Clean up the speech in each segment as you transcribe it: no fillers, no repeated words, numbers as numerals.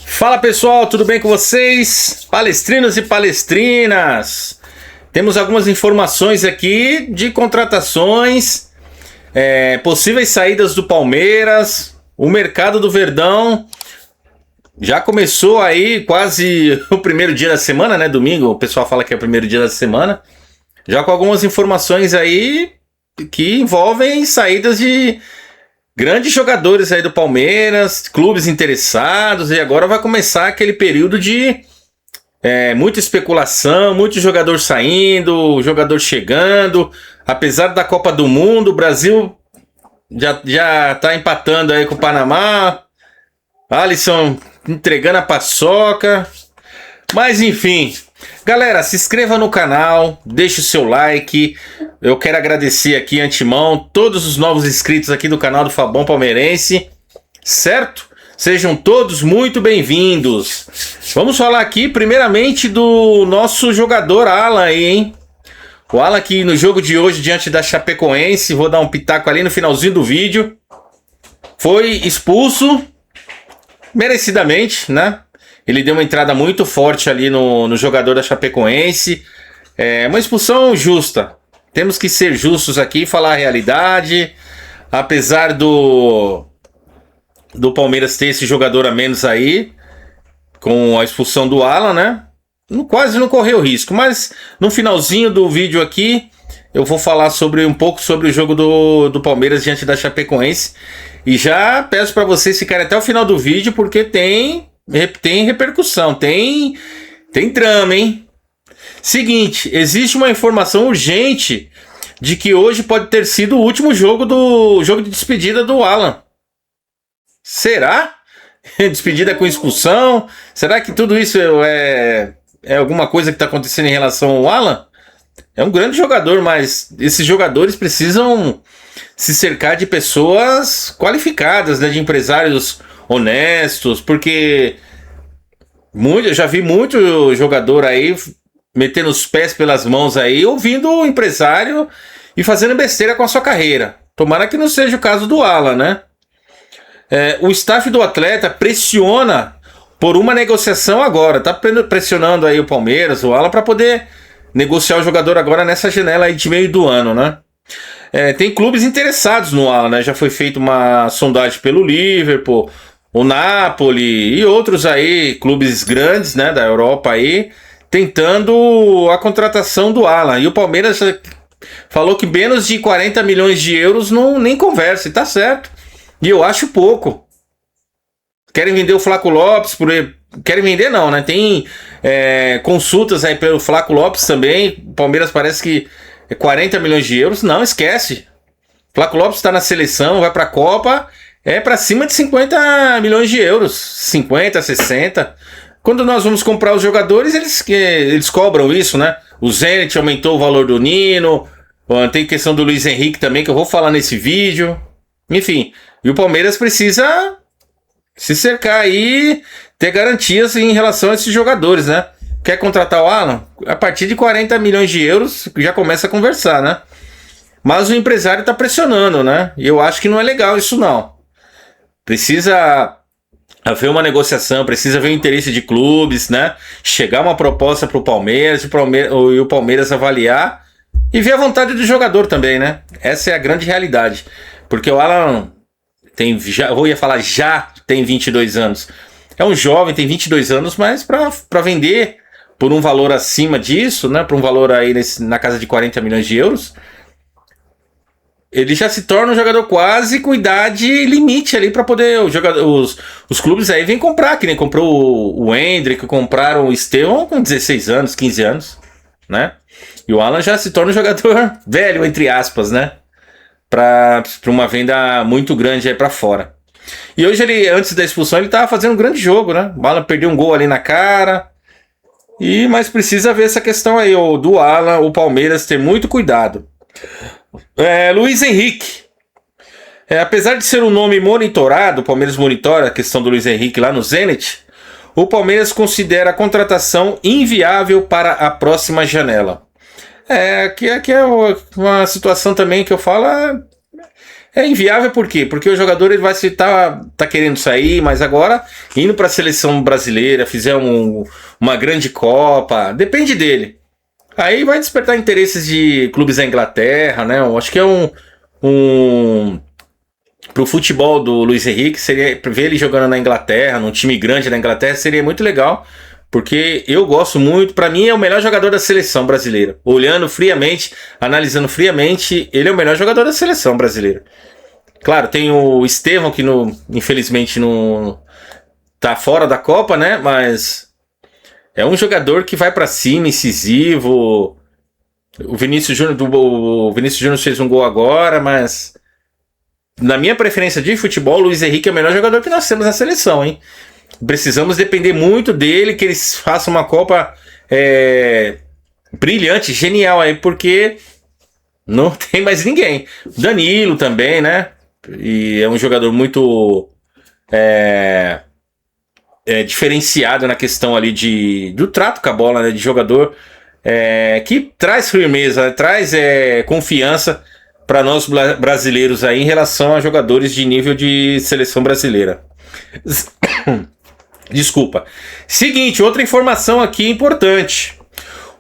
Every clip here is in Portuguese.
Fala pessoal, tudo bem com vocês? Palestrinos e palestrinas! Temos algumas informações aqui de contratações, possíveis saídas do Palmeiras, o mercado do Verdão. Já começou aí quase o primeiro dia da semana, né? Domingo, o pessoal fala que é o primeiro dia da semana. Já com algumas informações aí que envolvem saídas de grandes jogadores aí do Palmeiras, clubes interessados, e agora vai começar aquele período de muita especulação, muito jogador saindo, jogador chegando. Apesar da Copa do Mundo, o Brasil já tá empatando aí com o Panamá. Alisson entregando a paçoca. Mas enfim, galera, se inscreva no canal, deixe o seu like. Eu quero agradecer aqui antemão todos os novos inscritos aqui do canal do Fabão Palmeirense, certo? Sejam todos muito bem-vindos. Vamos falar aqui primeiramente do nosso jogador Alan aí, hein? O Alan aqui no jogo de hoje diante da Chapecoense, vou dar um pitaco ali no finalzinho do vídeo. Foi expulso merecidamente, né? Ele deu uma entrada muito forte ali no jogador da Chapecoense. É uma expulsão justa. Temos que ser justos aqui e falar a realidade. Apesar do Palmeiras ter esse jogador a menos aí, com a expulsão do Alan, né? Quase não correu risco. Mas no finalzinho do vídeo aqui, eu vou falar um pouco sobre o jogo do Palmeiras diante da Chapecoense. E já peço para vocês ficarem até o final do vídeo, porque tem repercussão, tem drama, hein? Seguinte, existe uma informação urgente de que hoje pode ter sido o último jogo de despedida do Alan. Será? Despedida com expulsão? Será que tudo isso é alguma coisa que está acontecendo em relação ao Alan? É um grande jogador, mas esses jogadores precisam se cercar de pessoas qualificadas, né, de empresários honestos, porque eu já vi muito jogador aí metendo os pés pelas mãos aí, ouvindo o empresário e fazendo besteira com a sua carreira. Tomara que não seja o caso do Alan, né? O staff do atleta pressiona por uma negociação agora, tá pressionando aí o Palmeiras, o Alan, para poder negociar o jogador agora nessa janela aí de meio do ano, né? Tem clubes interessados no Alan, né? Já foi feita uma sondagem pelo Liverpool, o Napoli e outros aí, clubes grandes, né, da Europa aí, tentando a contratação do Alan. E o Palmeiras falou que menos de 40 milhões de euros nem conversa, e tá certo. E eu acho pouco. Querem vender o Flaco Lopes, querem vender não, né? Tem consultas aí pelo Flaco Lopes também. O Palmeiras parece que 40 milhões de euros, não, esquece. Flaco Lopes está na seleção, vai pra Copa, para cima de 50 milhões de euros, 50, 60. Quando nós vamos comprar os jogadores, eles cobram isso, né? O Zenit aumentou o valor do Nino, tem questão do Luiz Henrique também, que eu vou falar nesse vídeo. Enfim, e o Palmeiras precisa se cercar aí, ter garantias em relação a esses jogadores, né? Quer contratar o Alan? A partir de 40 milhões de euros já começa a conversar, né? Mas o empresário está pressionando, né? E eu acho que não é legal isso não. Precisa haver uma negociação, precisa haver o interesse de clubes, né? Chegar uma proposta para o Palmeiras e o Palmeiras avaliar e ver a vontade do jogador também, né? Essa é a grande realidade. Porque o Alan já tem 22 anos. É um jovem, tem 22 anos, mas para vender por um valor acima disso, né? Por um valor aí na casa de 40 milhões de euros, ele já se torna um jogador quase com idade limite ali para poder os clubes aí vêm comprar, que nem comprou o Endrick, compraram o Estevão com 16 anos, 15 anos, né? E o Alan já se torna um jogador velho, entre aspas, né? Para uma venda muito grande aí para fora. E hoje antes da expulsão, ele tava fazendo um grande jogo, né? O Alan perdeu um gol ali na cara. Mas precisa ver essa questão aí, do Alan, o Palmeiras ter muito cuidado. Luiz Henrique. Apesar de ser um nome monitorado, o Palmeiras monitora a questão do Luiz Henrique lá no Zenit, o Palmeiras considera a contratação inviável para a próxima janela. Aqui é uma situação também que eu falo, É inviável por quê? Porque o jogador ele vai se tá querendo sair, mas agora indo para a seleção brasileira, fizer uma grande Copa, depende dele. Aí vai despertar interesses de clubes da Inglaterra, né? Eu acho que é pro futebol do Luiz Henrique, seria ver ele jogando na Inglaterra, num time grande da Inglaterra, seria muito legal, porque eu gosto muito, pra mim é o melhor jogador da seleção brasileira. Olhando friamente, analisando friamente, ele é o melhor jogador da seleção brasileira. Claro, tem o Estevão que infelizmente não tá fora da Copa, né? Mas é um jogador que vai pra cima, incisivo. O Vinícius Júnior fez um gol agora, mas na minha preferência de futebol, o Luiz Henrique é o melhor jogador que nós temos na seleção, hein? Precisamos depender muito dele, que eles façam uma Copa brilhante, genial aí, porque não tem mais ninguém. Danilo também, né? E é um jogador muito diferenciado na questão ali do trato com a bola, né? De jogador que traz firmeza, traz confiança para nós brasileiros aí em relação a jogadores de nível de seleção brasileira. Desculpa. Seguinte, outra informação aqui importante.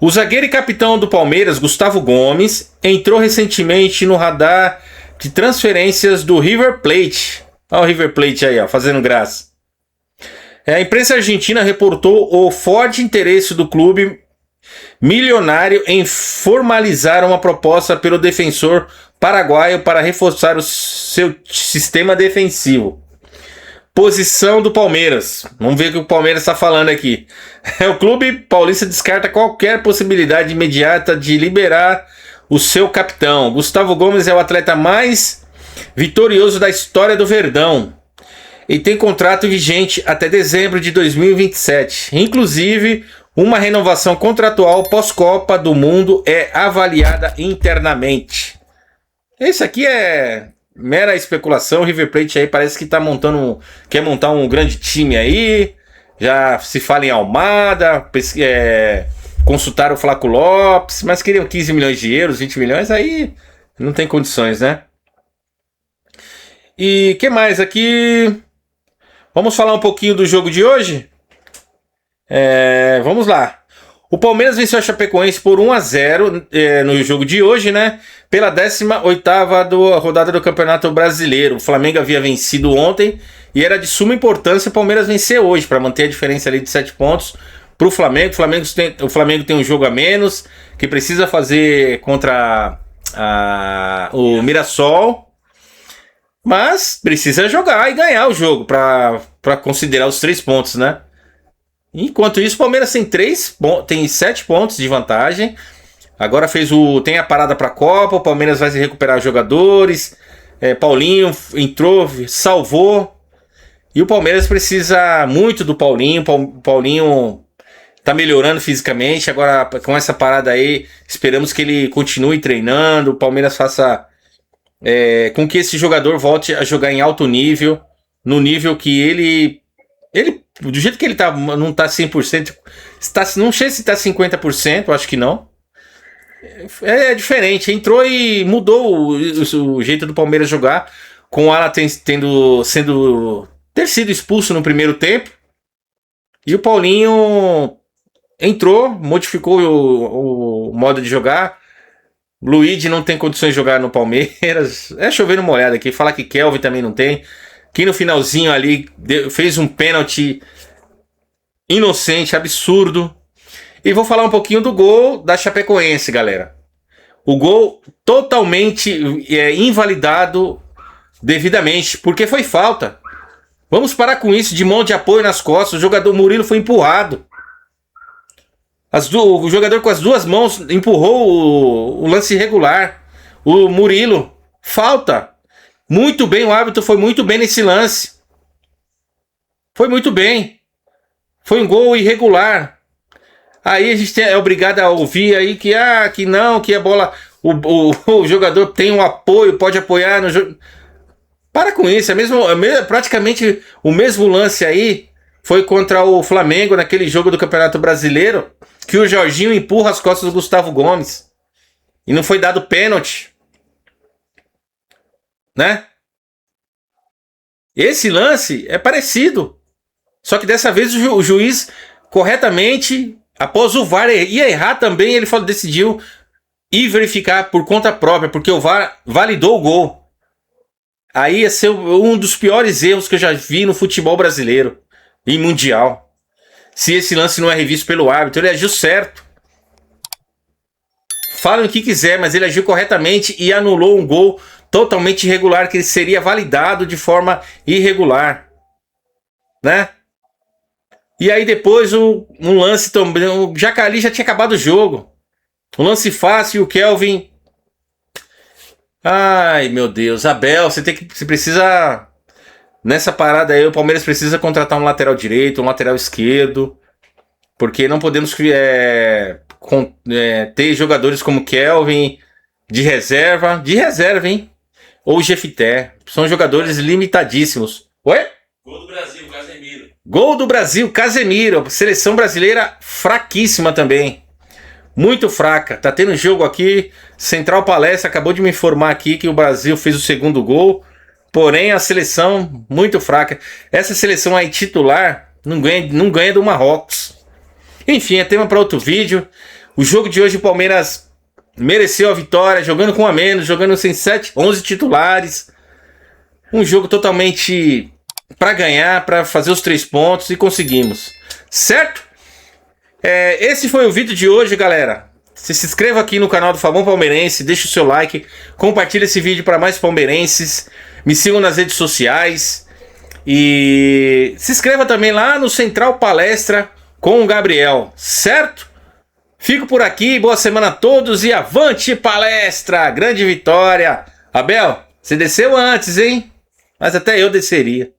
O zagueiro e capitão do Palmeiras, Gustavo Gomes, entrou recentemente no radar de transferências do River Plate. Olha o River Plate aí, ó, fazendo graça. A imprensa argentina reportou o forte interesse do clube milionário em formalizar uma proposta pelo defensor paraguaio para reforçar o seu sistema defensivo. Posição do Palmeiras. Vamos ver o que o Palmeiras está falando aqui. O clube paulista descarta qualquer possibilidade imediata de liberar o seu capitão. Gustavo Gomes é o atleta mais vitorioso da história do Verdão e tem contrato vigente até dezembro de 2027. Inclusive, uma renovação contratual pós-Copa do Mundo é avaliada internamente. Esse aqui é mera especulação. O River Plate aí parece que quer montar um grande time aí. Já se fala em Almada, consultaram o Flaco Lopes, mas queriam 15 milhões de euros, 20 milhões, aí não tem condições, né? E que mais aqui? Vamos falar um pouquinho do jogo de hoje? Vamos lá. O Palmeiras venceu a Chapecoense por 1-0 no jogo de hoje, né? Pela 18ª rodada do Campeonato Brasileiro. O Flamengo havia vencido ontem e era de suma importância o Palmeiras vencer hoje para manter a diferença ali de 7 pontos para o Flamengo. O Flamengo tem um jogo a menos que precisa fazer contra o Mirassol, mas precisa jogar e ganhar o jogo para considerar os 3 pontos, né? Enquanto isso, o Palmeiras tem 7 pontos de vantagem. Agora tem a parada para a Copa. O Palmeiras vai se recuperar jogadores. Paulinho entrou, salvou. E o Palmeiras precisa muito do Paulinho. O Paulinho tá melhorando fisicamente. Agora, com essa parada aí, esperamos que ele continue treinando. O Palmeiras faça com que esse jogador volte a jogar em alto nível. No nível que ele do jeito que ele tá, não tá 100%, não sei se tá 50%, acho que não. É diferente, entrou e mudou o jeito do Palmeiras jogar, com o Alan ter sido expulso no primeiro tempo, e o Paulinho entrou, modificou o modo de jogar. Luigi não tem condições de jogar no Palmeiras, chover numa olhada aqui, falar que Kelvin também não tem, que no finalzinho ali fez um pênalti inocente, absurdo. E vou falar um pouquinho do gol da Chapecoense, galera. O gol totalmente invalidado devidamente, porque foi falta. Vamos parar com isso de mão de apoio nas costas. O jogador Murilo foi empurrado. O jogador com as duas mãos empurrou o lance irregular. O Murilo. Falta. Muito bem, o árbitro foi muito bem nesse lance. Foi muito bem. Foi um gol irregular. Aí a gente é obrigado a ouvir aí que a bola... O jogador tem um apoio, pode apoiar no jogo. Para com isso, praticamente o mesmo lance aí foi contra o Flamengo naquele jogo do Campeonato Brasileiro, que o Jorginho empurra as costas do Gustavo Gomes. E não foi dado pênalti. Né? Esse lance é parecido. Só que dessa vez o juiz, corretamente, após o VAR ia errar também, ele decidiu ir verificar por conta própria, porque o VAR validou o gol. Aí ia ser um dos piores erros que eu já vi no futebol brasileiro e mundial. Se esse lance não é revisto pelo árbitro, ele agiu certo. Falem o que quiser, mas ele agiu corretamente e anulou um gol totalmente irregular, que seria validado de forma irregular, né? E aí depois um lance também, o Jacali já tinha acabado o jogo. Um lance fácil, o Kelvin... Ai, meu Deus, Abel, você precisa... Nessa parada aí, o Palmeiras precisa contratar um lateral direito, um lateral esquerdo, porque não podemos ter jogadores como Kelvin de reserva, hein? Ou Jefité. São jogadores limitadíssimos. Oi? Gol do Brasil, Casemiro. Gol do Brasil, Casemiro. Seleção brasileira fraquíssima também. Muito fraca. Tá tendo jogo aqui. Central Palestra acabou de me informar aqui que o Brasil fez o segundo gol. Porém, a seleção muito fraca. Essa seleção aí titular não ganha do Marrocos. Enfim, é tema para outro vídeo. O jogo de hoje, o Palmeiras mereceu a vitória, jogando com a menos, jogando sem 11 titulares. Um jogo totalmente para ganhar, para fazer os 3 pontos, e conseguimos. Certo? Esse foi o vídeo de hoje, galera. Se inscreva aqui no canal do Fabão Palmeirense, deixa o seu like, compartilha esse vídeo para mais palmeirenses, me sigam nas redes sociais e se inscreva também lá no Central Palestra com o Gabriel, certo? Fico por aqui, boa semana a todos e avante palestra! Grande vitória! Abel, você desceu antes, hein? Mas até eu desceria.